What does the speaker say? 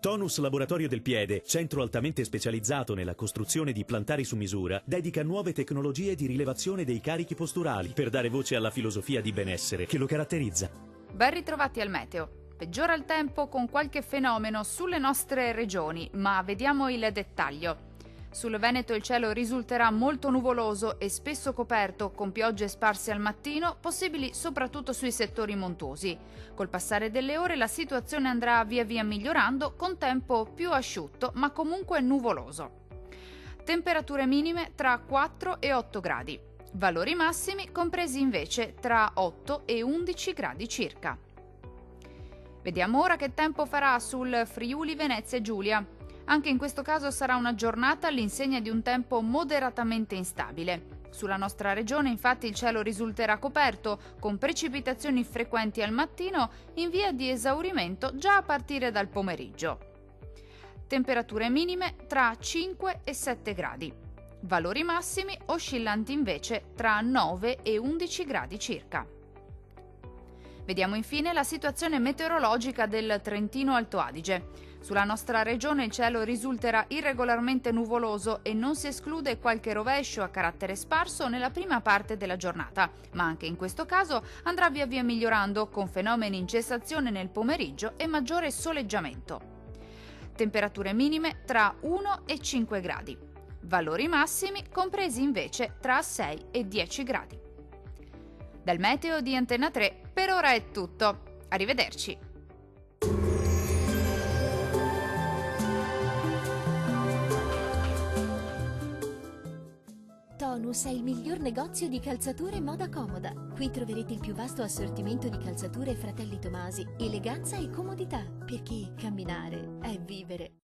Tonus Laboratorio del Piede, centro altamente specializzato nella costruzione di plantari su misura, dedica nuove tecnologie di rilevazione dei carichi posturali per dare voce alla filosofia di benessere che lo caratterizza. Ben ritrovati al meteo. Peggiora il tempo con qualche fenomeno sulle nostre regioni, ma vediamo il dettaglio. Sul Veneto il cielo risulterà molto nuvoloso e spesso coperto, con piogge sparse al mattino, possibili soprattutto sui settori montuosi. Col passare delle ore la situazione andrà via via migliorando, con tempo più asciutto, ma comunque nuvoloso. Temperature minime tra 4 e 8 gradi. Valori massimi compresi invece tra 8 e 11 gradi circa. Vediamo ora che tempo farà sul Friuli Venezia Giulia. Anche in questo caso sarà una giornata all'insegna di un tempo moderatamente instabile. Sulla nostra regione infatti il cielo risulterà coperto, con precipitazioni frequenti al mattino in via di esaurimento già a partire dal pomeriggio. Temperature minime tra 5 e 7 gradi. Valori massimi oscillanti invece tra 9 e 11 gradi circa. Vediamo infine la situazione meteorologica del Trentino Alto Adige. Sulla nostra regione il cielo risulterà irregolarmente nuvoloso e non si esclude qualche rovescio a carattere sparso nella prima parte della giornata, ma anche in questo caso andrà via via migliorando con fenomeni in cessazione nel pomeriggio e maggiore soleggiamento. Temperature minime tra 1 e 5 gradi. Valori massimi compresi invece tra 6 e 10 gradi. Dal meteo di Antenna 3 per ora è tutto. Arrivederci. Tonus è il miglior negozio di calzature e moda comoda. Qui troverete il più vasto assortimento di calzature Fratelli Tomasi, eleganza e comodità, perché camminare è vivere.